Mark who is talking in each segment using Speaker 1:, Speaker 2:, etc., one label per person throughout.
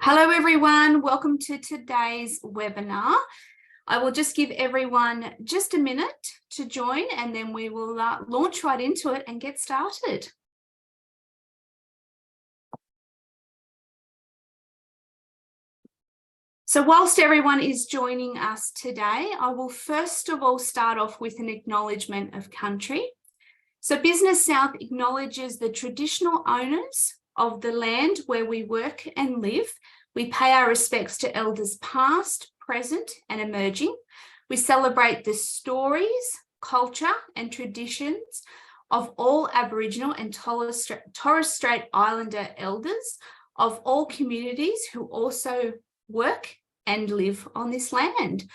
Speaker 1: Hello everyone, welcome to today's webinar. I will just give everyone just a minute to join and then we will launch right into it and get started. So whilst everyone is joining us today, I will first of all start off with an acknowledgement of country. So Business South acknowledges the traditional owners of the land where we work and live. We pay our respects to elders past, present and emerging. We celebrate the stories, culture and traditions of all Aboriginal and Torres Strait Islander elders of all communities who also work and live on this land.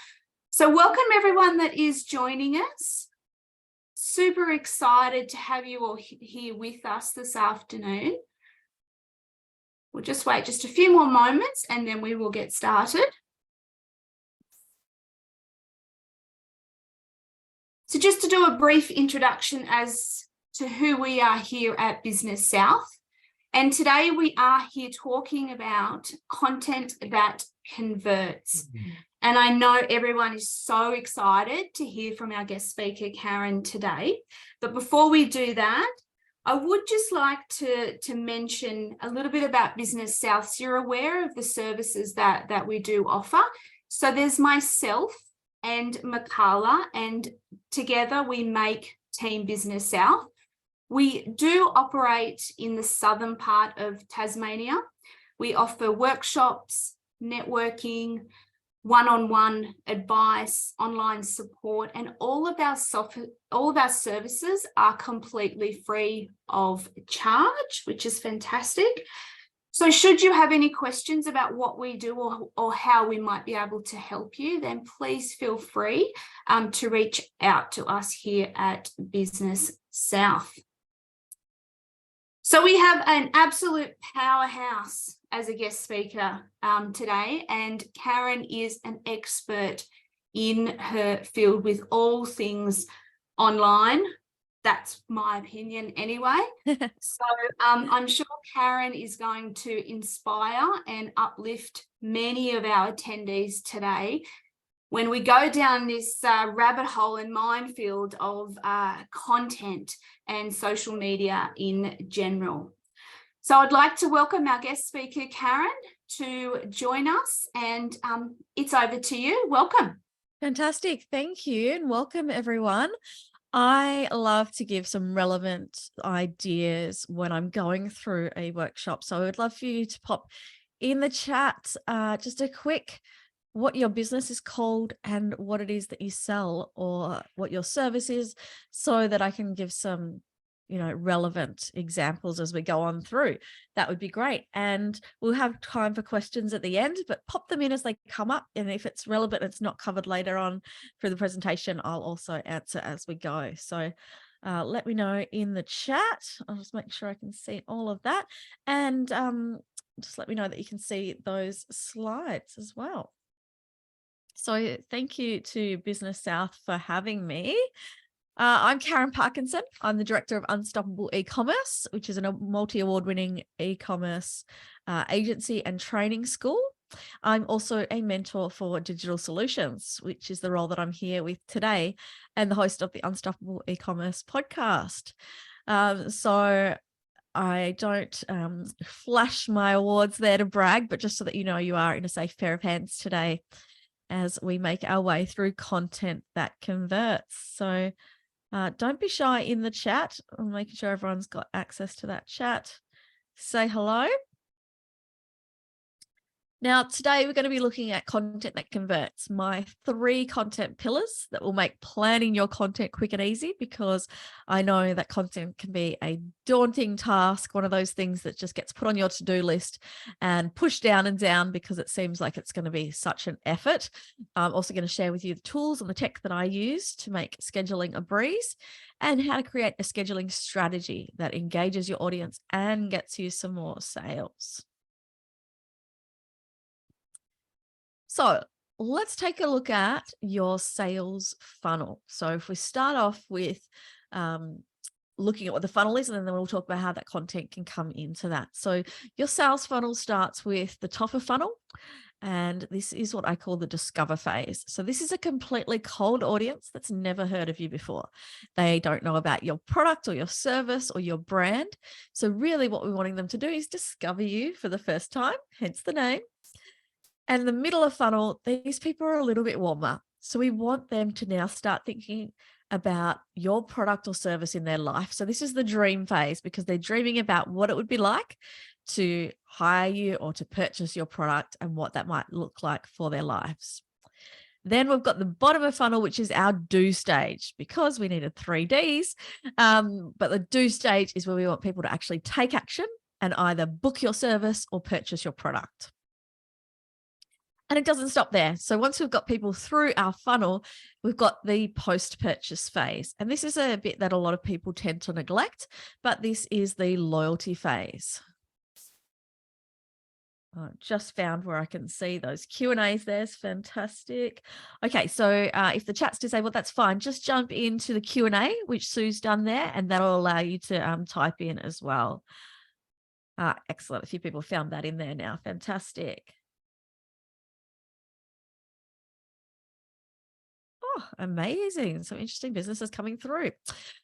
Speaker 1: So welcome everyone that is joining us. Super excited to have you all here with us this afternoon. We'll just wait just a few more moments and then we will get started. So just to do a brief introduction as to who we are here at Business South. And today we are here talking about content that converts. And I know everyone is so excited to hear from our guest speaker, Karen, today. But before we do that, I would just like to mention a little bit about Business South. So you're aware of the services that we do offer. So there's myself and Makala, and together we make Team Business South. We do operate in the southern part of Tasmania. We offer workshops, networking, one-on-one advice, online support, and all of our services are completely free of charge, which is fantastic. So should you have any questions about what we do or how we might be able to help you, then please feel free to reach out to us here at Business South. So we have an absolute powerhouse as a guest speaker today, and Karen is an expert in her field with all things online. That's my opinion anyway. So I'm sure Karen is going to inspire and uplift many of our attendees today when we go down this rabbit hole and minefield of content and social media in general. So I'd like to welcome our guest speaker, Karen, to join us, and it's over to you. Welcome.
Speaker 2: Fantastic. Thank you, and welcome everyone. I love to give some relevant ideas when I'm going through a workshop. So I would love for you to pop in the chat just a quick what your business is called and what it is that you sell or what your service is, so that I can give some relevant examples as we go on through. That would be great. And we'll have time for questions at the end, but pop them in as they come up. And if it's relevant, it's not covered later on through the presentation, I'll also answer as we go. So let me know in the chat. I'll just make sure I can see all of that. And just let me know that you can see those slides as well. So thank you to Business South for having me. I'm Karen Parkinson. I'm the Director of Unstoppable E-Commerce, which is a multi-award-winning e-commerce agency and training school. I'm also a mentor for Digital Solutions, which is the role that I'm here with today, and the host of the Unstoppable E-Commerce podcast. So I don't flash my awards there to brag, but just so that you know you are in a safe pair of hands today as we make our way through content that converts. So don't be shy in the chat. I'm making sure everyone's got access to that chat. Say hello. Now, today we're going to be looking at content that converts, my 3 content pillars that will make planning your content quick and easy, because I know that content can be a daunting task, one of those things that just gets put on your to-do list and pushed down and down because it seems like it's going to be such an effort. I'm also going to share with you the tools and the tech that I use to make scheduling a breeze, and how to create a scheduling strategy that engages your audience and gets you some more sales. So let's take a look at your sales funnel. So if we start off with looking at what the funnel is, and then we'll talk about how that content can come into that. So your sales funnel starts with the top of funnel, and this is what I call the discover phase. So this is a completely cold audience that's never heard of you before. They don't know about your product or your service or your brand. So really what we're wanting them to do is discover you for the first time, hence the name. And the middle of funnel, these people are a little bit warmer. So we want them to now start thinking about your product or service in their life. So this is the dream phase, because they're dreaming about what it would be like to hire you or to purchase your product and what that might look like for their lives. Then we've got the bottom of funnel, which is our do stage, because we needed 3 Ds. But the do stage is where we want people to actually take action and either book your service or purchase your product. And it doesn't stop there. So once we've got people through our funnel, we've got the post-purchase phase. And this is a bit that a lot of people tend to neglect, but this is the loyalty phase. I just found where I can see those Q&As. There's fantastic. Okay, so if the chat's disabled, that's fine. Just jump into the Q&A, which Sue's done there, and that'll allow you to type in as well. Excellent. A few people found that in there now. Fantastic. Oh, amazing. Some interesting businesses coming through.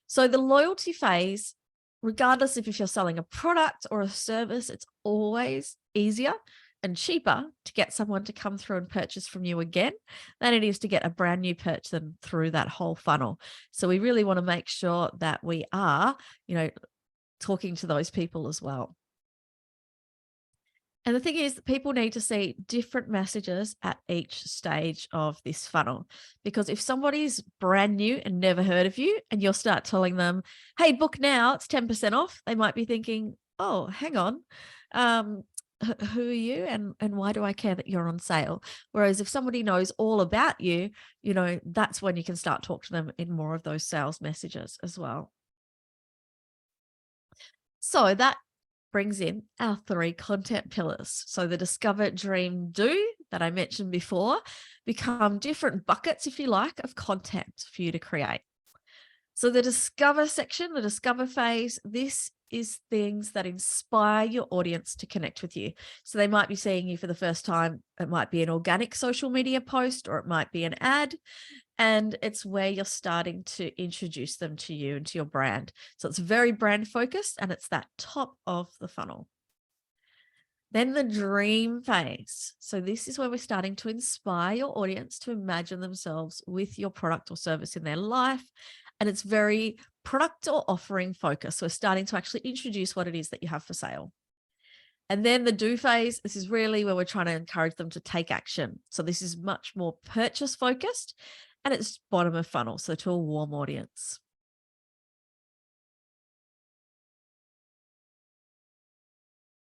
Speaker 2: So the loyalty phase, regardless if you're selling a product or a service, it's always easier and cheaper to get someone to come through and purchase from you again than it is to get a brand new person through that whole funnel. So we really want to make sure that we are, talking to those people as well. And the thing is that people need to see different messages at each stage of this funnel, because if somebody's brand new and never heard of you and you'll start telling them, hey, book now, it's 10% off, they might be thinking, oh, hang on, who are you and why do I care that you're on sale? Whereas if somebody knows all about you, that's when you can start talking to them in more of those sales messages as well. So that brings in our 3 content pillars. So the discover, dream, do that I mentioned before become different buckets, if you like, of content for you to create. So the discover section, the discover phase, this is things that inspire your audience to connect with you. So they might be seeing you for the first time. It might be an organic social media post, or it might be an ad. And it's where you're starting to introduce them to you and to your brand. So it's very brand focused, and it's that top of the funnel. Then the dream phase. So this is where we're starting to inspire your audience to imagine themselves with your product or service in their life. And it's very product or offering focused. So we're starting to actually introduce what it is that you have for sale. And then the do phase, this is really where we're trying to encourage them to take action. So this is much more purchase focused, and it's bottom of funnel, so to a warm audience.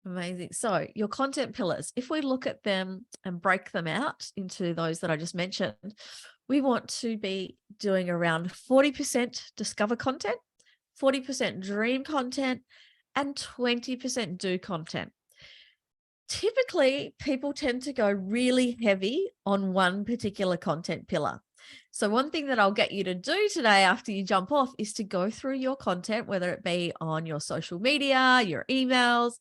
Speaker 2: Amazing. So your content pillars, if we look at them and break them out into those that I just mentioned, we want to be doing around 40% discover content, 40% dream content, and 20% do content. Typically, people tend to go really heavy on one particular content pillar. So one thing that I'll get you to do today after you jump off is to go through your content, whether it be on your social media, your emails,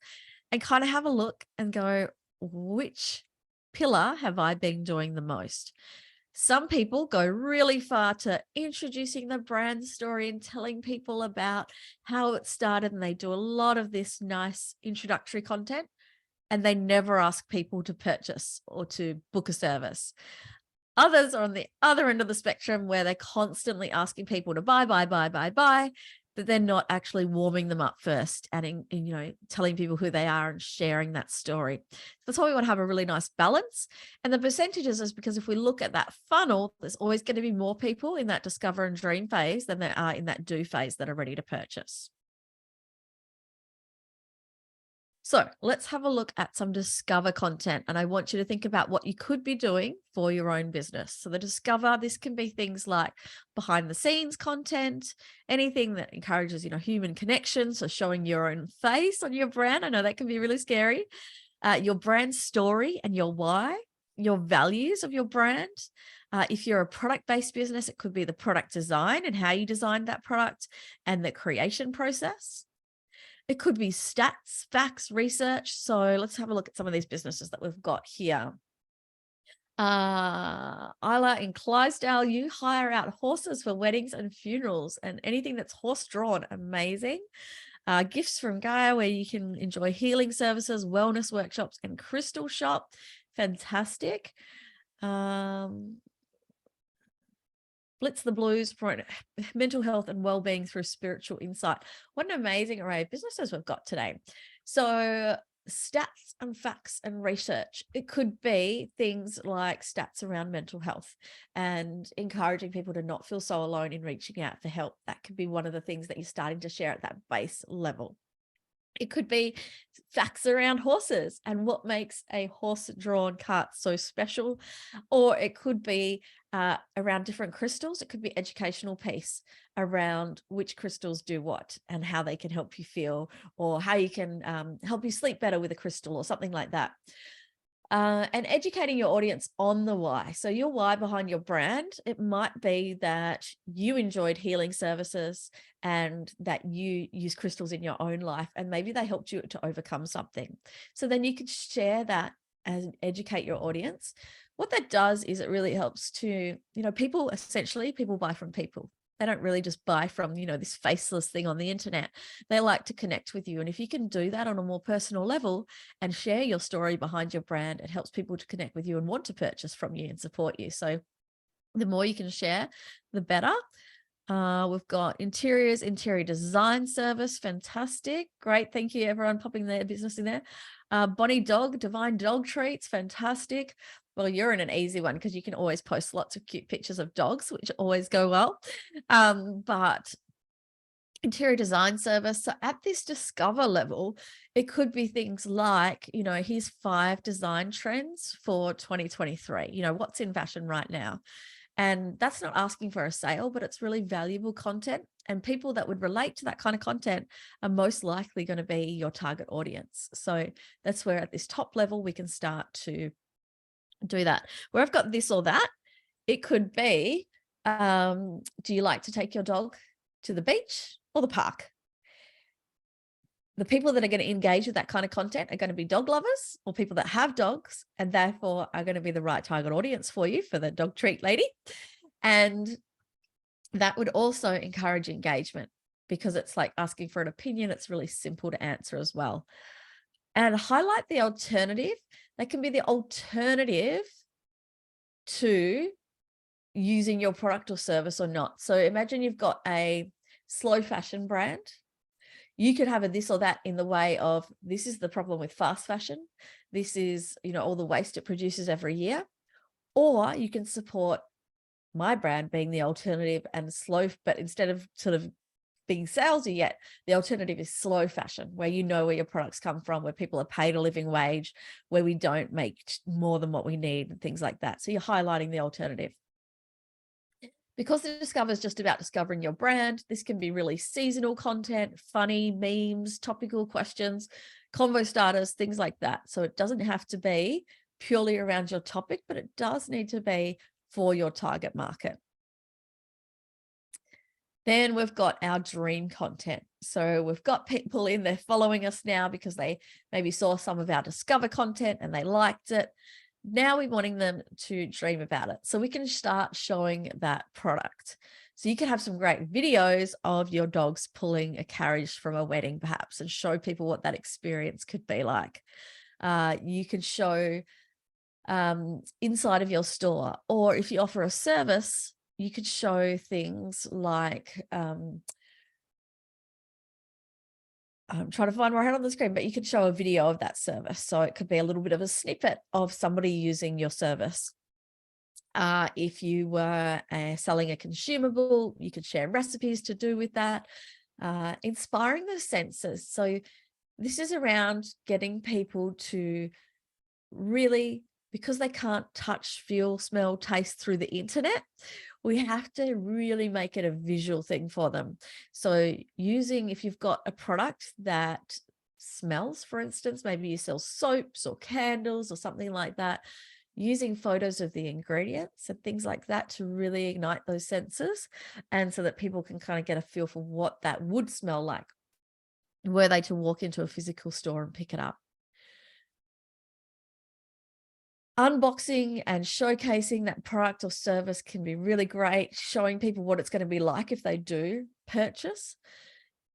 Speaker 2: and kind of have a look and go, which pillar have I been doing the most? Some people go really far to introducing the brand story and telling people about how it started, and they do a lot of this nice introductory content, and they never ask people to purchase or to book a service. Others are on the other end of the spectrum, where they're constantly asking people to buy, but they're not actually warming them up first and telling people who they are and sharing that story. That's why we want to have a really nice balance. And the percentages is because if we look at that funnel, there's always going to be more people in that discover and dream phase than there are in that do phase that are ready to purchase. So let's have a look at some discover content. And I want you to think about what you could be doing for your own business. So the discover, this can be things like behind the scenes content, anything that encourages, human connection. So showing your own face on your brand. I know that can be really scary. Your brand story and your why. your values of your brand. If you're a product-based business, it could be the product design and how you designed that product and the creation process. It could be stats, facts, research. So let's have a look at some of these businesses that we've got here. Isla in Clydesdale, you hire out horses for weddings and funerals and anything that's horse drawn. Amazing. Gifts from Gaia, where you can enjoy healing services, wellness workshops, and crystal shop. Fantastic. Blitz the Blues for mental health and well-being through spiritual insight. What an amazing array of businesses we've got today. So stats and facts and research. It could be things like stats around mental health and encouraging people to not feel so alone in reaching out for help. That could be one of the things that you're starting to share at that base level. It could be facts around horses and what makes a horse-drawn cart so special. Or it could be around different crystals. It could be educational piece around which crystals do what and how they can help you feel, or how you can help you sleep better with a crystal or something like that. And educating your audience on the why. So your why behind your brand, it might be that you enjoyed healing services and that you use crystals in your own life, and maybe they helped you to overcome something. So then you could share that and educate your audience. What that does is it really helps to, people buy from people. They don't really just buy from, this faceless thing on the internet. They like to connect with you. And if you can do that on a more personal level and share your story behind your brand, it helps people to connect with you and want to purchase from you and support you. So the more you can share, the better. We've got interior design service. Fantastic. Great. Thank you, everyone, popping their business in there. Bonnie Dog, Divine Dog Treats. Fantastic. Well, you're in an easy one because you can always post lots of cute pictures of dogs, which always go well. But interior design service. So at this discover level, it could be things like, here's 5 design trends for 2023. What's in fashion right now. And that's not asking for a sale, but it's really valuable content. And people that would relate to that kind of content are most likely going to be your target audience. So that's where at this top level, we can start to do that. Where I've got this or that, it could be, do you like to take your dog to the beach or the park? The people that are going to engage with that kind of content are going to be dog lovers or people that have dogs, and therefore are going to be the right target audience for you, for the dog treat lady. And that would also encourage engagement because it's like asking for an opinion. It's really simple to answer as well. And highlight the alternative. That can be the alternative to using your product or service or not. So imagine you've got a slow fashion brand. You could have a this or that in the way of, this is the problem with fast fashion. This is, all the waste it produces every year. Or you can support my brand being the alternative and slow, but instead of sort of being salesy yet, the alternative is slow fashion, where where your products come from, where people are paid a living wage, where we don't make more than what we need and things like that. So you're highlighting the alternative. Because the Discover is just about discovering your brand, this can be really seasonal content, funny memes, topical questions, convo starters, things like that. So it doesn't have to be purely around your topic, but it does need to be for your target market. Then we've got our dream content. So we've got people in there following us now because they maybe saw some of our Discover content and they liked it. Now we're wanting them to dream about it. So we can start showing that product. So you can have some great videos of your dogs pulling a carriage from a wedding perhaps and show people what that experience could be like. You can show inside of your store, or if you offer a service, you could show things like, I'm trying to find where I had on the screen, but you could show a video of that service. So it could be a little bit of a snippet of somebody using your service. If you were selling a consumable, you could share recipes to do with that, inspiring the senses. So this is around getting people to really, because they can't touch, feel, smell, taste through the internet, we have to really make it a visual thing for them. So if you've got a product that smells, for instance, maybe you sell soaps or candles or something like that, using photos of the ingredients and things like that to really ignite those senses, and so that people can kind of get a feel for what that would smell like were they to walk into a physical store and pick it up. Unboxing and showcasing that product or service can be really great, showing people what it's going to be like if they do purchase.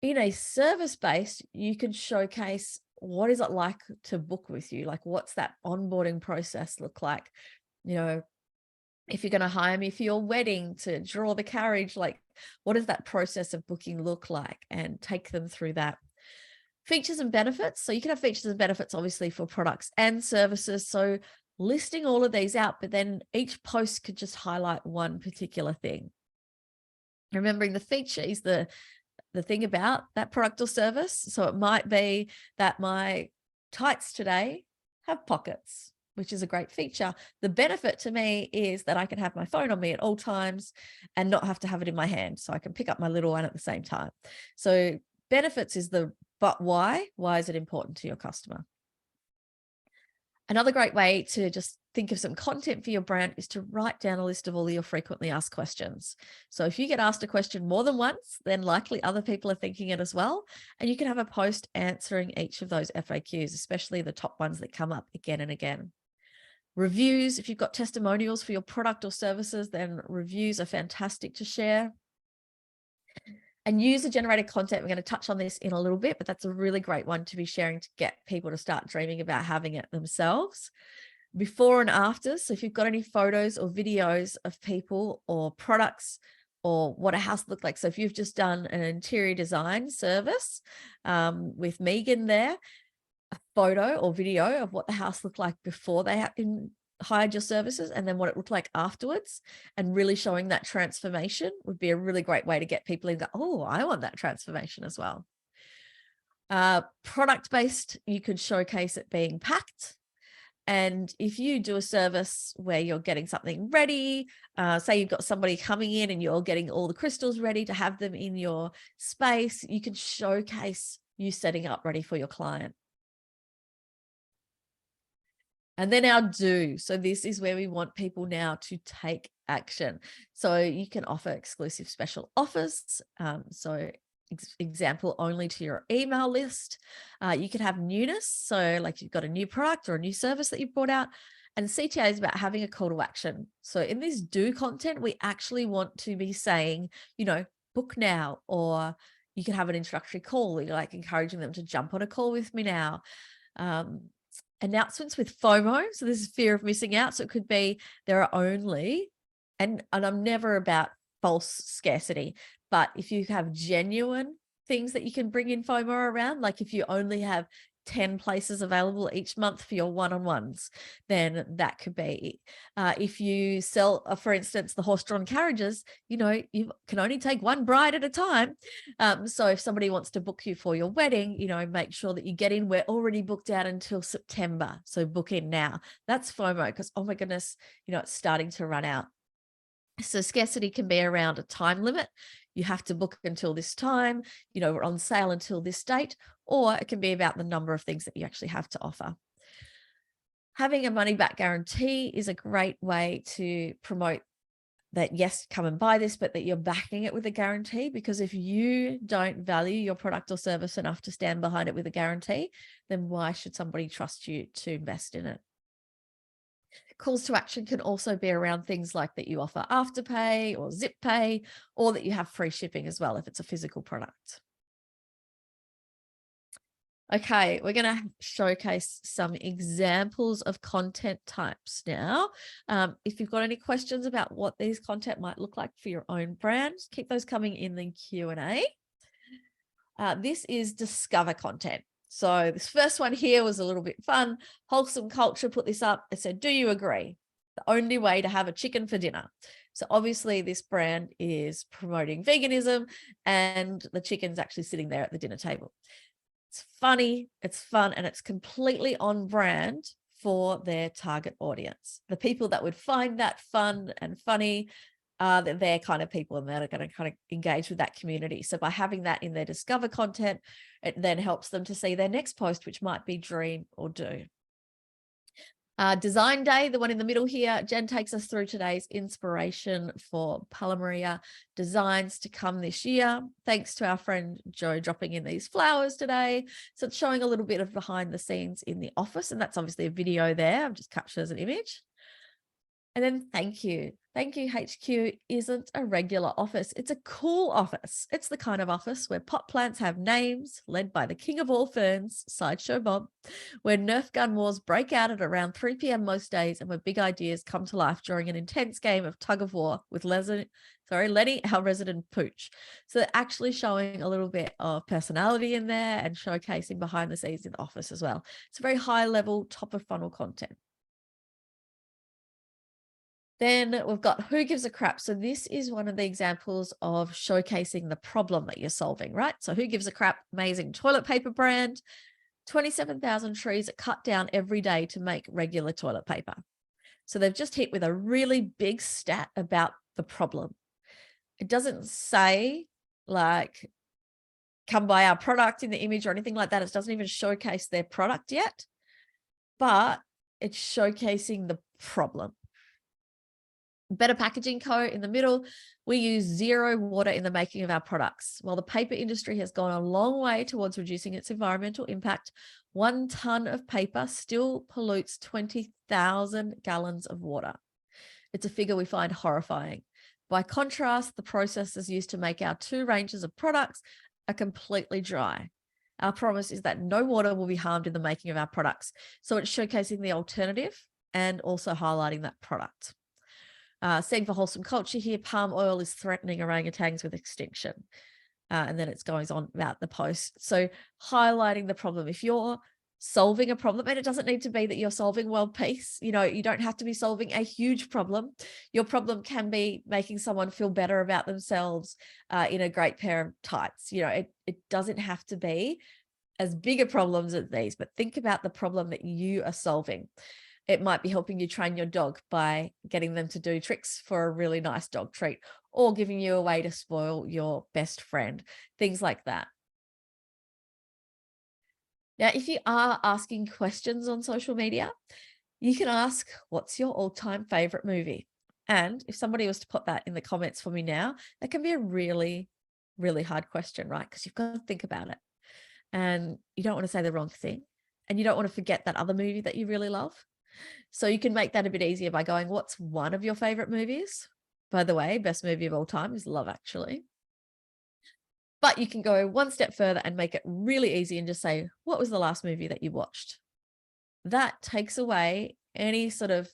Speaker 2: In a service based, you can showcase what is it like to book with you? Like, what's that onboarding process look like? You know, if you're going to hire me for your wedding to draw the carriage, like, what does that process of booking look like? And take them through that. Features and benefits. So you can have features and benefits, obviously, for products and services. So listing all of these out, but then each post could just highlight one particular thing. Remembering the feature is the thing about that product or service. So it might be that my tights today have pockets, which is a great feature. The benefit to me is that I can have my phone on me at all times and not have to have it in my hand. So I can pick up my little one at the same time. So benefits is but why? Why is it important to your customer? Another great way to just think of some content for your brand is to write down a list of all your frequently asked questions. So if you get asked a question more than once, then likely other people are thinking it as well. And you can have a post answering each of those FAQs, especially the top ones that come up again and again. Reviews, if you've got testimonials for your product or services, then reviews are fantastic to share. And user-generated content, we're going to touch on this in a little bit, but that's a really great one to be sharing to get people to start dreaming about having it themselves. Before and after, so if you've got any photos or videos of people or products or what a house looked like. So if you've just done an interior design service with Megan there, a photo or video of what the house looked like before they hired your services and then what it looked like afterwards, and really showing that transformation would be a really great way to get people in. Oh, I want that transformation as well. Product-based, you could showcase it being packed. And if you do a service where you're getting something ready, say you've got somebody coming in and you're getting all the crystals ready to have them in your space, you can showcase you setting up ready for your client. And then our do. So this is where we want people now to take action. So you can offer exclusive special offers. So example only to your email list. You can have newness. So like you've got a new product or a new service that you've brought out. And CTA is about having a call to action. So in this do content, we actually want to be saying, you know, book now, or you can have an introductory call. You're like encouraging them to jump on a call with me now. Announcements with FOMO. So this is fear of missing out. So it could be there are only, and I'm never about false scarcity, but if you have genuine things that you can bring in FOMO around, like if you only have 10 places available each month for your one-on-ones, then that could be. If you sell, for instance, the horse-drawn carriages, you know, you can only take one bride at a time. So if somebody wants to book you for your wedding, you know, make sure that you get in. We're already booked out until September. So book in now. That's FOMO because, oh my goodness, you know, it's starting to run out. So scarcity can be around a time limit. You have to book until this time, you know, we're on sale until this date, or it can be about the number of things that you actually have to offer. Having a money back guarantee is a great way to promote that, yes, come and buy this, but that you're backing it with a guarantee, because if you don't value your product or service enough to stand behind it with a guarantee, then why should somebody trust you to invest in it? Calls to action can also be around things like that you offer Afterpay or Zip Pay, or that you have free shipping as well if it's a physical product. Okay, we're going to showcase some examples of content types now. If you've got any questions about what these content might look like for your own brand, keep those coming in the Q&A. This is discover content. So this first one here was a little bit fun. Wholesome Culture put this up. It said, do you agree? The only way to have a chicken for dinner. So obviously this brand is promoting veganism and the chicken's actually sitting there at the dinner table. It's funny, it's fun, and it's completely on brand for their target audience. The people that would find that fun and funny, they're kind of people, and they're going to kind of engage with that community. So by having that in their discover content, it then helps them to see their next post, which might be dream or do. Design Day, the one in the middle here, Jen takes us through today's inspiration for Palamaria designs to come this year. Thanks to our friend Jo dropping in these flowers today. So it's showing a little bit of behind the scenes in the office, and that's obviously a video there. I've just captured as an image. And then thank you. Thank you HQ isn't a regular office. It's a cool office. It's the kind of office where pot plants have names, led by the king of all ferns, Sideshow Bob, where Nerf gun wars break out at around 3 p.m. most days, and where big ideas come to life during an intense game of tug of war with Lenny, our resident pooch. So they're actually showing a little bit of personality in there and showcasing behind the scenes in the office as well. It's a very high level, top of funnel content. Then we've got Who Gives a Crap. So this is one of the examples of showcasing the problem that you're solving, right? So Who Gives a Crap, amazing toilet paper brand, 27,000 trees are cut down every day to make regular toilet paper. So they've just hit with a really big stat about the problem. It doesn't say like, come buy our product in the image or anything like that. It doesn't even showcase their product yet, but it's showcasing the problem. Better Packaging Co. in the middle, we use 0 water in the making of our products. While the paper industry has gone a long way towards reducing its environmental impact, 1 ton of paper still pollutes 20,000 gallons of water. It's a figure we find horrifying. By contrast, the processes used to make our 2 ranges of products are completely dry. Our promise is that no water will be harmed in the making of our products. So it's showcasing the alternative and also highlighting that product. Seeing for Wholesome Culture here, palm oil is threatening orangutans with extinction. And then it goes on about the post. So highlighting the problem. If you're solving a problem, and it doesn't need to be that you're solving world peace, you don't have to be solving a huge problem. Your problem can be making someone feel better about themselves in a great pair of tights. It doesn't have to be as big a problem as these, but think about the problem that you are solving. It might be helping you train your dog by getting them to do tricks for a really nice dog treat, or giving you a way to spoil your best friend, things like that. Now, if you are asking questions on social media, you can ask, what's your all-time favorite movie? And if somebody was to put that in the comments for me now, that can be a really, really hard question, right? Because you've got to think about it. And you don't want to say the wrong thing. And you don't want to forget that other movie that you really love. So you can make that a bit easier by going, what's one of your favorite movies? By the way, best movie of all time is Love Actually. But you can go one step further and make it really easy and just say, what was the last movie that you watched? That takes away any sort of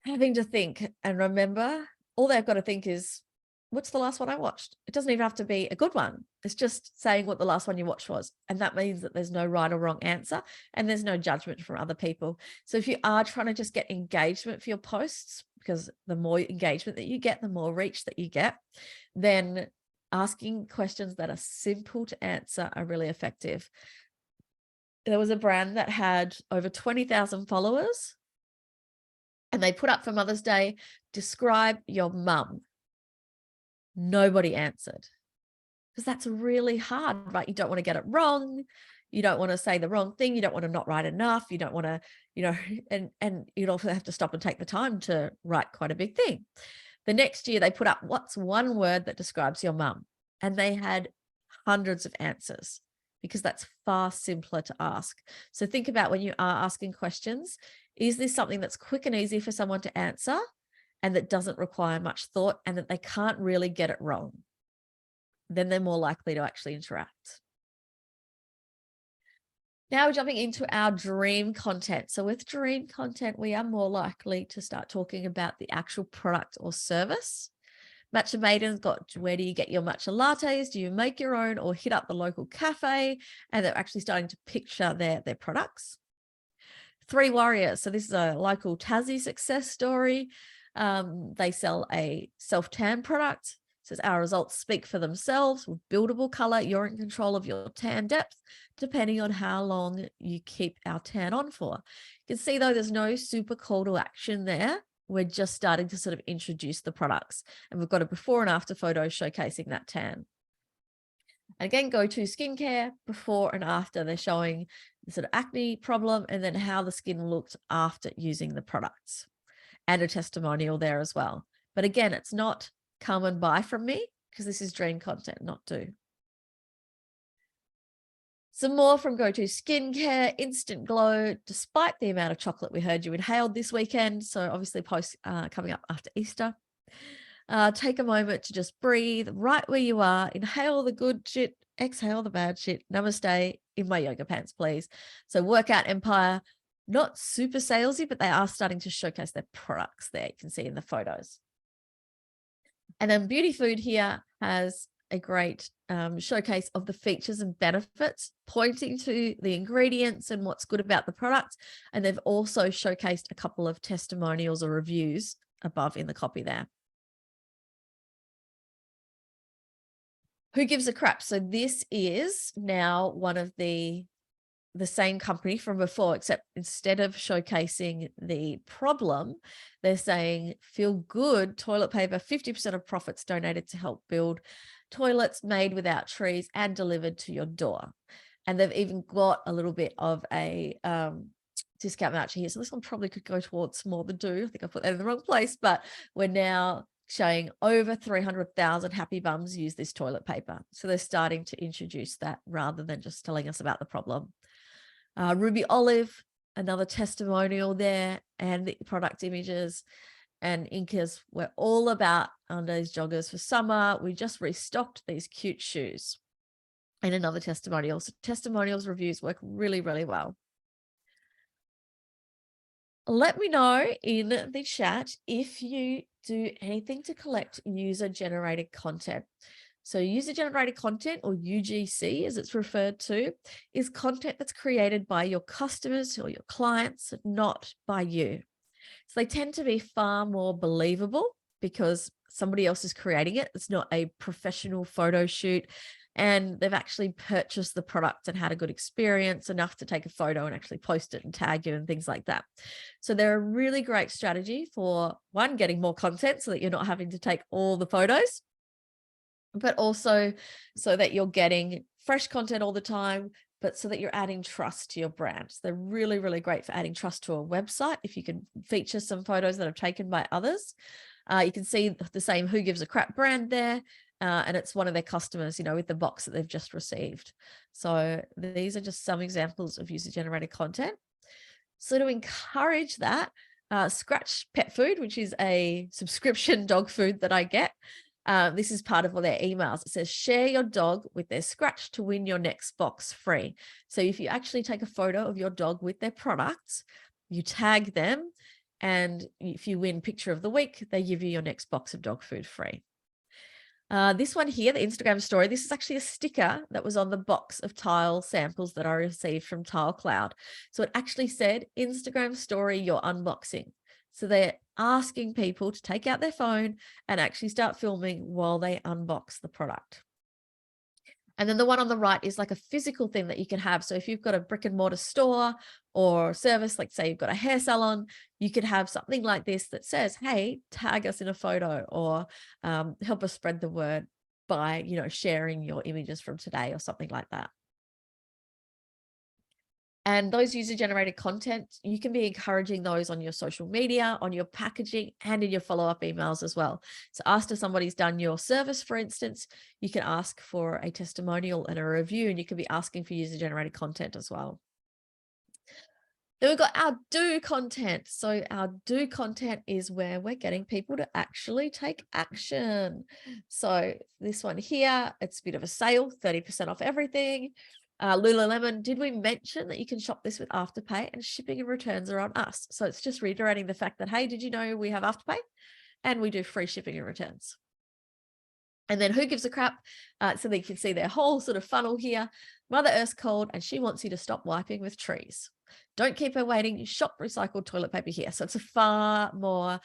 Speaker 2: having to think. And remember, all they've got to think is, what's the last one I watched? It doesn't even have to be a good one. It's just saying what the last one you watched was. And that means that there's no right or wrong answer, and there's no judgment from other people. So if you are trying to just get engagement for your posts, because the more engagement that you get, the more reach that you get, then asking questions that are simple to answer are really effective. There was a brand that had over 20,000 followers, and they put up for Mother's Day, describe your mum. Nobody answered, because that's really hard, right? You don't want to get it wrong. You don't want to say the wrong thing. You don't want to not write enough. You don't want to, and you'd also have to stop and take the time to write quite a big thing. The next year they put up, what's one word that describes your mum? And they had hundreds of answers, because that's far simpler to ask. So think about when you are asking questions, is this something that's quick and easy for someone to answer, and that doesn't require much thought, and that they can't really get it wrong? Then they're more likely to actually interact. Now we're jumping into our dream content. So with dream content, we are more likely to start talking about the actual product or service. Matcha Maiden's got, where do you get your matcha lattes? Do you make your own or hit up the local cafe? And they're actually starting to picture their products. 3 Warriors. So this is a local Tassie success story. They sell a self-tan product. It says our results speak for themselves. With buildable color, you're in control of your tan depth, depending on how long you keep our tan on for. You can see though, there's no super call to action there. We're just starting to sort of introduce the products, and we've got a before and after photo showcasing that tan. And again, Go To Skincare, before and after, they're showing the sort of acne problem and then how the skin looked after using the products, and a testimonial there as well. But again, it's not come and buy from me, because this is dream content, not do. Some more from Go To Skincare, instant glow, despite the amount of chocolate we heard you inhaled this weekend. So obviously post coming up after Easter. Take a moment to just breathe right where you are, inhale the good shit, exhale the bad shit. Namaste in my yoga pants, please. So Workout Empire, not super salesy, but they are starting to showcase their products there. You can see in the photos. And then Beauty Food here has a great showcase of the features and benefits, pointing to the ingredients and what's good about the product. And they've also showcased a couple of testimonials or reviews above in the copy there. Who Gives a Crap? So this is now one of the same company from before, except instead of showcasing the problem, they're saying feel good toilet paper, 50% of profits donated to help build toilets made without trees and delivered to your door. And they've even got a little bit of a discount voucher here. So this one probably could go towards more than do. I think I put that in the wrong place, but we're now showing over 300,000 happy bums use this toilet paper. So they're starting to introduce that rather than just telling us about the problem. Ruby Olive, another testimonial there, and the product images. And Incas, we're all about undies, joggers for summer. We just restocked these cute shoes. And another testimonial. So testimonials, reviews work really, really well. Let me know in the chat if you do anything to collect user-generated content. So user-generated content, or UGC as it's referred to, is content that's created by your customers or your clients, not by you. So they tend to be far more believable because somebody else is creating it. It's not a professional photo shoot, and they've actually purchased the product and had a good experience enough to take a photo and actually post it and tag you and things like that. So they're a really great strategy for, one, getting more content so that you're not having to take all the photos, but also so that you're getting fresh content all the time, but so that you're adding trust to your brand. So they're really, really great for adding trust to a website. If you can feature some photos that are taken by others, you can see the same Who Gives a Crap brand there. And it's one of their customers, you know, with the box that they've just received. So these are just some examples of user-generated content. So to encourage that, Scratch Pet Food, which is a subscription dog food that I get, this is part of all their emails. It says, share your dog with their Scratch to win your next box free. So if you actually take a photo of your dog with their products, you tag them, and if you win Picture of the Week, they give you your next box of dog food free. This one here, the Instagram story, this is actually a sticker that was on the box of tile samples that I received from Tile Cloud. So it actually said, Instagram story your unboxing. So they're asking people to take out their phone and actually start filming while they unbox the product. And then the one on the right is like a physical thing that you can have. So if you've got a brick and mortar store or service, like say you've got a hair salon, you could have something like this that says, hey, tag us in a photo, or help us spread the word by, you know, sharing your images from today or something like that. And those user-generated content, you can be encouraging those on your social media, on your packaging, and in your follow-up emails as well. So after somebody's done your service, for instance, you can ask for a testimonial and a review, and you can be asking for user-generated content as well. Then we've got our do content. So our do content is where we're getting people to actually take action. So this one here, it's a bit of a sale, 30% off everything. Lululemon, did we mention that you can shop this with Afterpay, and shipping and returns are on us? So it's just reiterating the fact that, hey, did you know we have Afterpay and we do free shipping and returns? And then Who Gives a Crap? So that you can see their whole sort of funnel here. Mother Earth's cold and she wants you to stop wiping with trees. Don't keep her waiting. Shop recycled toilet paper here. So it's a far more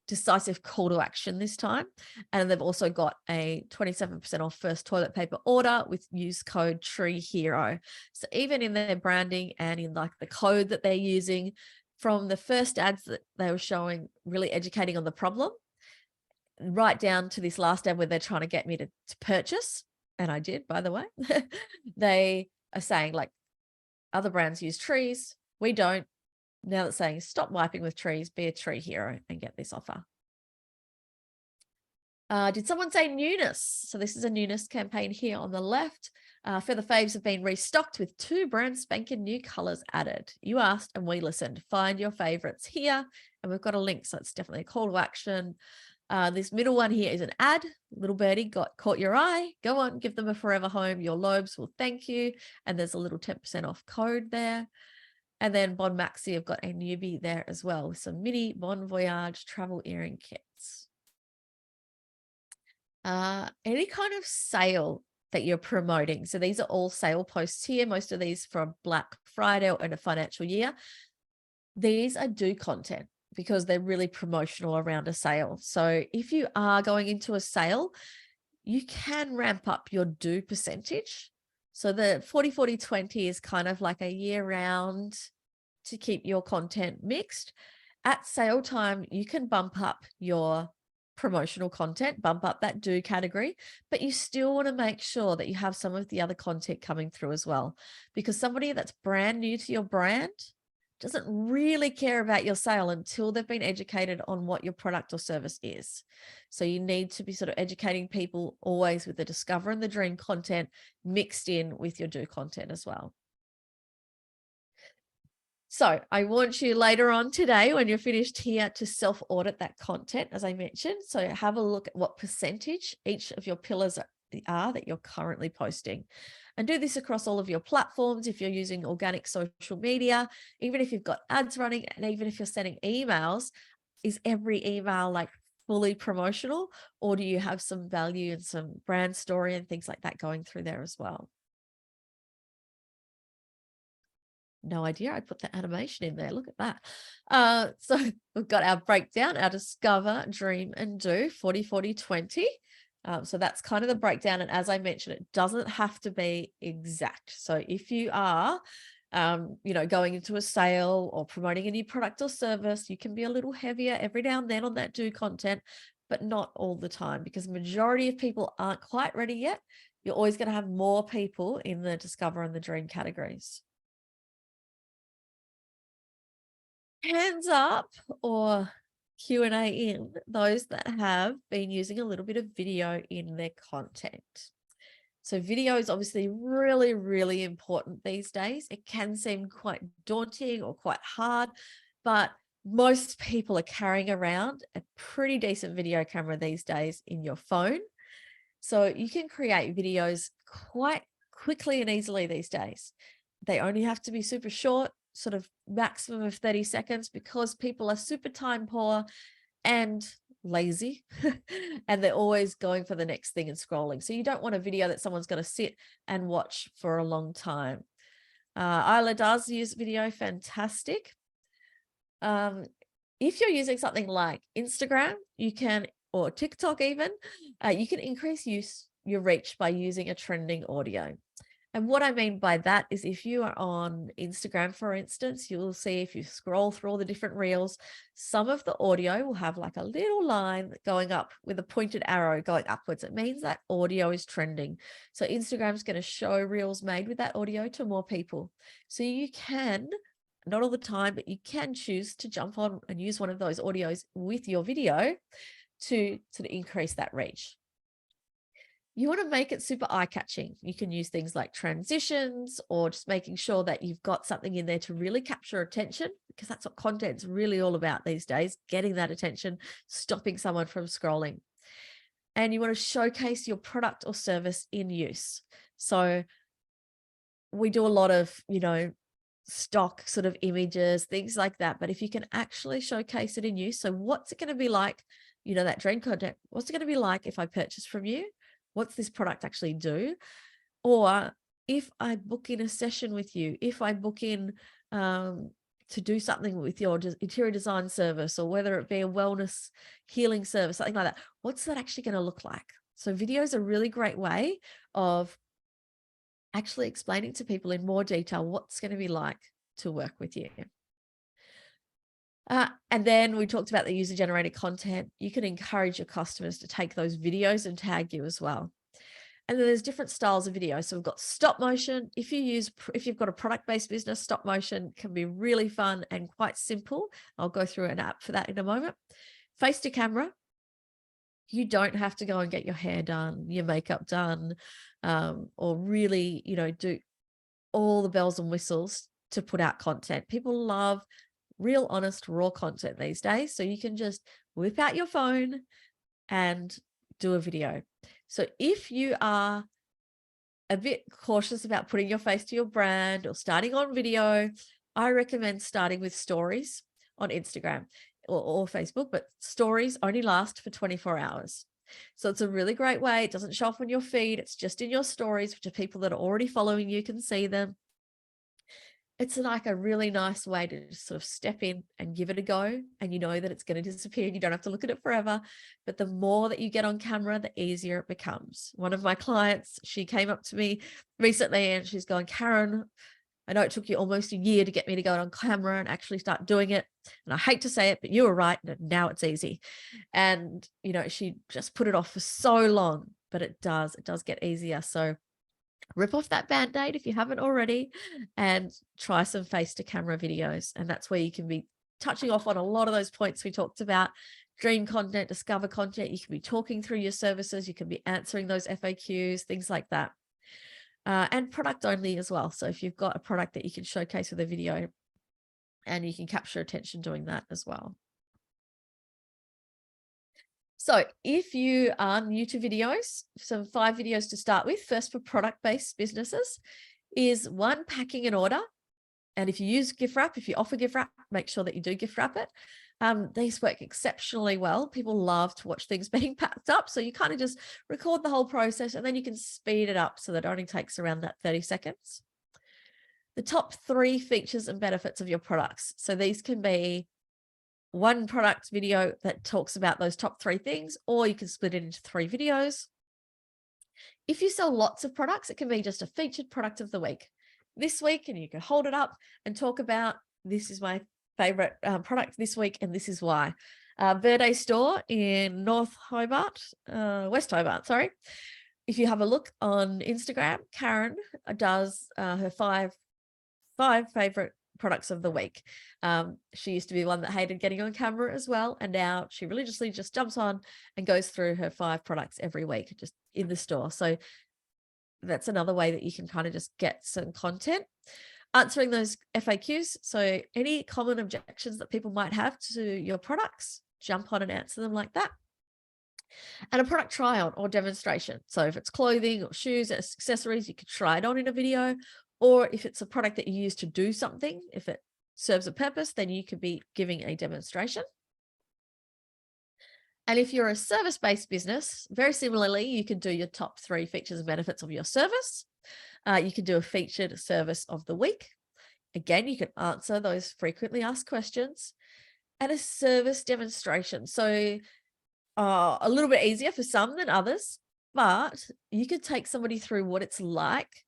Speaker 2: decisive call to action this time. And they've also got a 27% off first toilet paper order with use code Tree Hero. So even in their branding and in like the code that they're using, from the first ads that they were showing, really educating on the problem, right down to this last ad where they're trying to get me to purchase, and I did, by the way, they are saying like other brands use trees. We don't. Now it's saying stop wiping with trees, be a tree hero and get this offer. Did someone say newness? So this is a newness campaign here on the left. Feather Faves have been restocked with 2 brand spanking new colors added. You asked and we listened. Find your favorites here. And we've got a link, so it's definitely a call to action. This middle one here is an ad. Little birdie caught your eye. Go on, give them a forever home. Your lobes will thank you. And there's a little 10% off code there. And then Bon Maxi have got a newbie there as well with some mini Bon Voyage travel earring kits. Any kind of sale that you're promoting. So these are all sale posts here. Most of these from Black Friday or in a financial year. These are do content because they're really promotional around a sale. So if you are going into a sale, you can ramp up your do percentage. So the 40-40-20 is kind of like a year round to keep your content mixed. At sale time, you can bump up your promotional content, bump up that do category, but you still want to make sure that you have some of the other content coming through as well, because somebody that's brand new to your brand doesn't really care about your sale until they've been educated on what your product or service is. So you need to be sort of educating people always with the discover and the dream content mixed in with your do content as well. So I want you later on today, when you're finished here, to self-audit that content, as I mentioned. So have a look at what percentage each of your pillars are that you're currently posting. And do this across all of your platforms. If you're using organic social media, even if you've got ads running, and even if you're sending emails, is every email like fully promotional, or do you have some value and some brand story and things like that going through there as well? No idea. I put the animation in there. Look at that. So we've got our breakdown, our discover, dream, and do 40-40-20. So that's kind of the breakdown. And as I mentioned, it doesn't have to be exact. So if you are, going into a sale or promoting a new product or service, you can be a little heavier every now and then on that do content, but not all the time, because the majority of people aren't quite ready yet. You're always going to have more people in the discover and the dream categories. Hands up or Q&A in those that have been using a little bit of video in their content. So video is obviously really, really important these days. It can seem quite daunting or quite hard, but most people are carrying around a pretty decent video camera these days in your phone. So you can create videos quite quickly and easily these days. They only have to be super short, sort of maximum of 30 seconds, because people are super time poor and lazy and they're always going for the next thing and scrolling. So you don't want a video that someone's going to sit and watch for a long time. Isla does use video. Fantastic. If you're using something like Instagram, you can, or TikTok even, you can increase your reach by using a trending audio. And what I mean by that is if you are on Instagram, for instance, you'll see if you scroll through all the different reels, some of the audio will have like a little line going up with a pointed arrow going upwards. It means that audio is trending. So Instagram's going to show reels made with that audio to more people. So you can, not all the time, but you can choose to jump on and use one of those audios with your video to sort of increase that reach. You want to make it super eye-catching. You can use things like transitions or just making sure that you've got something in there to really capture attention, because that's what content's really all about these days, getting that attention, stopping someone from scrolling. And you want to showcase your product or service in use. So we do a lot of, stock sort of images, things like that. But if you can actually showcase it in use, so what's it going to be like, that dream content, what's it going to be like if I purchase from you? What's this product actually do? Or if I book in a session with you, if I book in to do something with your interior design service, or whether it be a wellness healing service, something like that, what's that actually going to look like? So video is a really great way of actually explaining to people in more detail what's going to be like to work with you. And then we talked about the user-generated content. You can encourage your customers to take those videos and tag you as well. And then there's different styles of video. So we've got stop motion. If you've got a product-based business, stop motion can be really fun and quite simple. I'll go through an app for that in a moment. Face to camera. You don't have to go and get your hair done, your makeup done, or really, do all the bells and whistles to put out content. People love real, honest, raw content these days. So you can just whip out your phone and do a video. So if you are a bit cautious about putting your face to your brand or starting on video, I recommend starting with stories on Instagram or Facebook, but stories only last for 24 hours. So it's a really great way. It doesn't show up on your feed. It's just in your stories, which are people that are already following you can see them. It's like a really nice way to just sort of step in and give it a go. And you know that it's going to disappear. You don't have to look at it forever. But the more that you get on camera, the easier it becomes. One of my clients, she came up to me recently and she's going, Karen, I know it took you almost a year to get me to go on camera and actually start doing it. And I hate to say it, but you were right. Now it's easy. And, she just put it off for so long, but it does get easier. So rip off that Band-Aid if you haven't already and try some face to camera videos. And that's where you can be touching off on a lot of those points we talked about. Dream content, discover content. You can be talking through your services. You can be answering those FAQs, things like that. And product only as well. So if you've got a product that you can showcase with a video and you can capture attention doing that as well. So if you are new to videos, some 5 videos to start with. First, for product-based businesses is 1, packing an order. And if you use gift wrap, if you offer gift wrap, make sure that you do gift wrap it. These work exceptionally well. People love to watch things being packed up. So you kind of just record the whole process and then you can speed it up so that it only takes around that 30 seconds. The top 3 features and benefits of your products. So these can be 1 product video that talks about those top 3 things, or you can split it into 3 videos. If you sell lots of products, it can be just a featured product of the week this week, and you can hold it up and talk about, this is my favorite product this week and this is why. Verde store in West Hobart, sorry. If you have a look on Instagram, Karen does her 5 favorite products of the week. She used to be one that hated getting on camera as well, and now she religiously just jumps on and goes through her 5 products every week just in the store. So that's another way that you can kind of just get some content. Answering those FAQs, so any common objections that people might have to your products, jump on and answer them like that. And a product try on or demonstration. So if it's clothing or shoes or accessories, you could try it on in a video. Or if it's a product that you use to do something, if it serves a purpose, then you could be giving a demonstration. And if you're a service-based business, very similarly, you could do your top 3 features and benefits of your service. You can do a featured service of the week. Again, you can answer those frequently asked questions. And a service demonstration. So a little bit easier for some than others, but you could take somebody through what it's like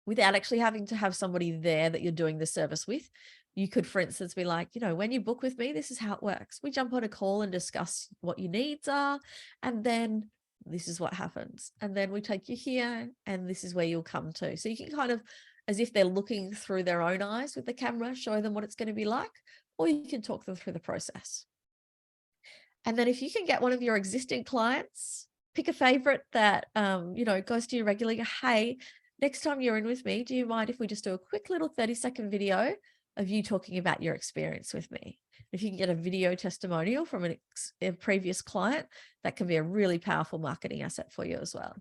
Speaker 2: without actually having to have somebody there that you're doing the service with. You could, for instance, be like, when you book with me, this is how it works. We jump on a call and discuss what your needs are, and then this is what happens. And then we take you here, and this is where you'll come to. So you can kind of, as if they're looking through their own eyes with the camera, show them what it's going to be like, or you can talk them through the process. And then if you can get one of your existing clients, pick a favorite that, goes to you regularly. Hey, next time you're in with me, do you mind if we just do a quick little 30-second video of you talking about your experience with me? If you can get a video testimonial from a previous client, that can be a really powerful marketing asset for you as well.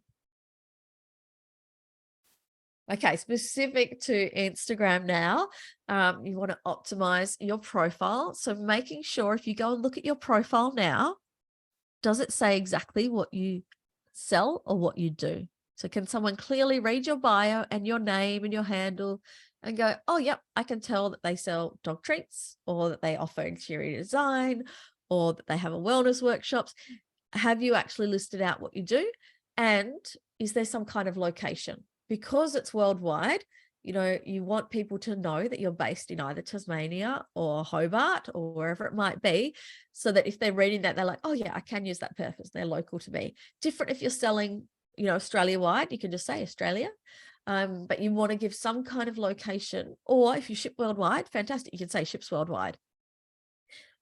Speaker 2: Okay, specific to Instagram now, you want to optimize your profile. So making sure if you go and look at your profile now, does it say exactly what you sell or what you do? So can someone clearly read your bio and your name and your handle and go, oh, yep, I can tell that they sell dog treats, or that they offer interior design, or that they have a wellness workshops. Have you actually listed out what you do? And is there some kind of location? Because it's worldwide, you want people to know that you're based in either Tasmania or Hobart or wherever it might be, so that if they're reading that, they're like, oh yeah, I can use that purpose. They're local to me. Different if you're selling Australia wide, you can just say Australia. But you want to give some kind of location, or if you ship worldwide, fantastic, you can say ships worldwide.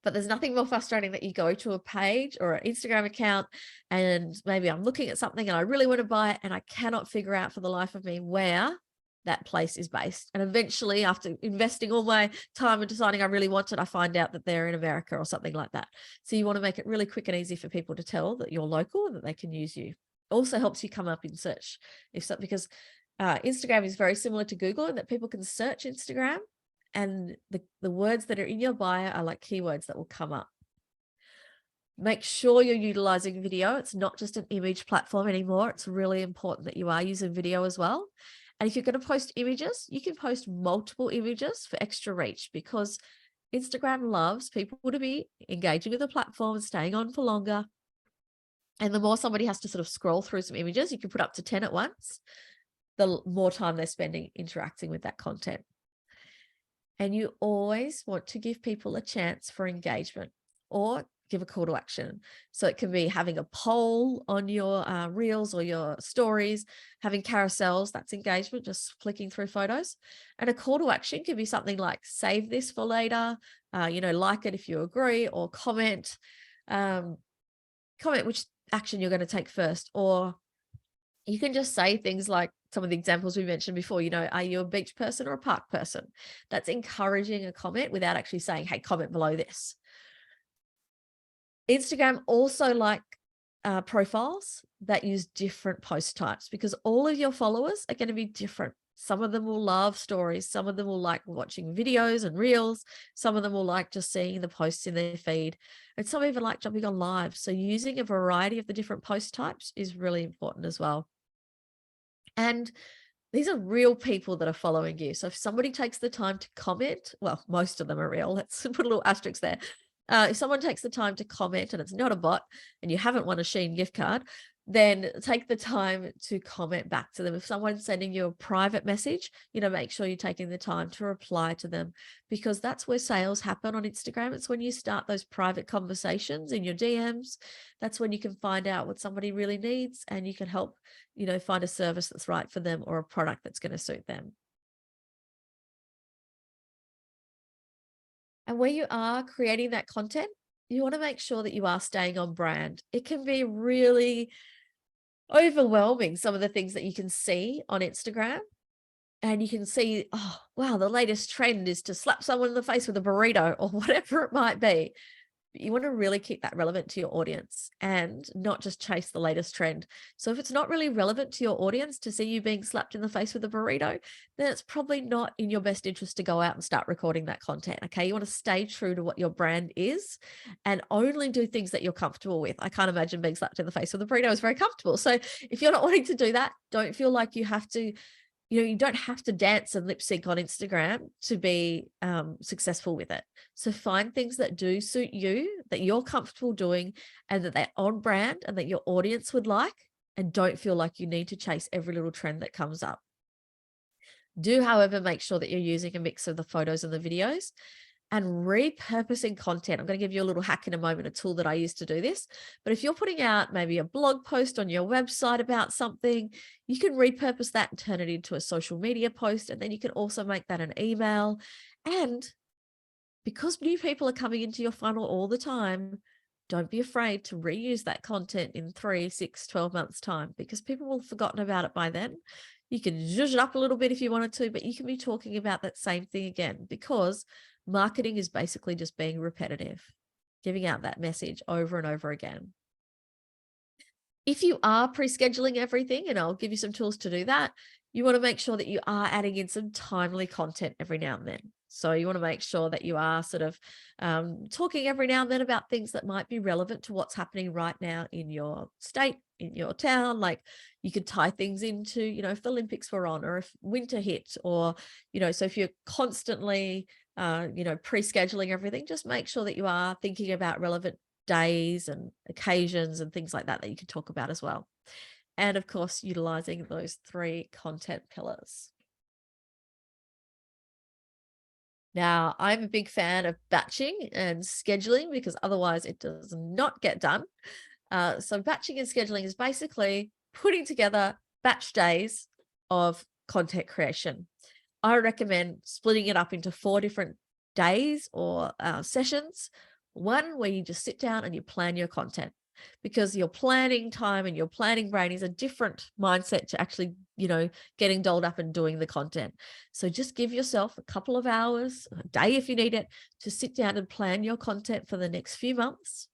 Speaker 2: But there's nothing more frustrating that you go to a page or an Instagram account and maybe I'm looking at something and I really want to buy it and I cannot figure out for the life of me where that place is based. And eventually, after investing all my time and deciding I really want it, I find out that they're in America or something like that. So you want to make it really quick and easy for people to tell that you're local and that they can use you. Also helps you come up in search because Instagram is very similar to Google in that people can search Instagram and the words that are in your bio are like keywords that will come up. Make sure you're utilizing video. It's not just an image platform anymore. It's really important that you are using video as well. And if you're going to post images, you can post multiple images for extra reach because Instagram loves people to be engaging with the platform and staying on for longer. And the more somebody has to sort of scroll through some images, you can put up to 10 at once, the more time they're spending interacting with that content. And you always want to give people a chance for engagement or give a call to action. So it can be having a poll on your reels or your stories, having carousels, that's engagement, just flicking through photos. And a call to action can be something like save this for later, like it if you agree, or comment which action you're going to take first. Or you can just say things like some of the examples we mentioned before, are you a beach person or a park person? That's encouraging a comment without actually saying, hey, comment below this. Instagram also like profiles that use different post types because all of your followers are going to be different. Some of them will love stories. Some of them will like watching videos and reels. Some of them will like just seeing the posts in their feed. And some even like jumping on live. So using a variety of the different post types is really important as well. And these are real people that are following you. So if somebody takes the time to comment, well, most of them are real. Let's put a little asterisk there. If someone takes the time to comment and it's not a bot and you haven't won a Shein gift card, then take the time to comment back to them. If someone's sending you a private message, make sure you're taking the time to reply to them because that's where sales happen on Instagram. It's when you start those private conversations in your DMs. That's when you can find out what somebody really needs and you can help, find a service that's right for them or a product that's going to suit them. And where you are creating that content, you want to make sure that you are staying on brand. It can be really overwhelming, some of the things that you can see on Instagram. And you can see, oh, wow, the latest trend is to slap someone in the face with a burrito or whatever it might be. But you want to really keep that relevant to your audience and not just chase the latest trend. So if it's not really relevant to your audience to see you being slapped in the face with a burrito, then it's probably not in your best interest to go out and start recording that content. Okay. You want to stay true to what your brand is and only do things that you're comfortable with. I can't imagine being slapped in the face with a burrito is very comfortable. So if you're not wanting to do that, don't feel like you have to. You don't have to dance and lip sync on Instagram to be successful with it. So find things that do suit you, that you're comfortable doing, and that they're on brand and that your audience would like, and don't feel like you need to chase every little trend that comes up. Do, however, make sure that you're using a mix of the photos and the videos and repurposing content. I'm going to give you a little hack in a moment, a tool that I use to do this. But if you're putting out maybe a blog post on your website about something, you can repurpose that and turn it into a social media post. And then you can also make that an email. And because new people are coming into your funnel all the time, don't be afraid to reuse that content in 3, 6, 12 months time because people will have forgotten about it by then. You can zhuzh it up a little bit if you wanted to, but you can be talking about that same thing again because marketing is basically just being repetitive, giving out that message over and over again. If you are pre-scheduling everything, and I'll give you some tools to do that, you want to make sure that you are adding in some timely content every now and then. So you want to make sure that you are sort of talking every now and then about things that might be relevant to what's happening right now in your state, in your town. Like you could tie things into, if the Olympics were on or if winter hit or, so if you're constantly, pre-scheduling everything, just make sure that you are thinking about relevant days and occasions and things like that you can talk about as well. And of course, utilizing those 3 content pillars. Now, I'm a big fan of batching and scheduling because otherwise it does not get done. So batching and scheduling is basically putting together batch days of content creation. I recommend splitting it up into 4 different days or sessions. One where you just sit down and you plan your content, because your planning time and your planning brain is a different mindset to actually, getting dolled up and doing the content. So just give yourself a couple of hours, a day if you need it, to sit down and plan your content for the next few months.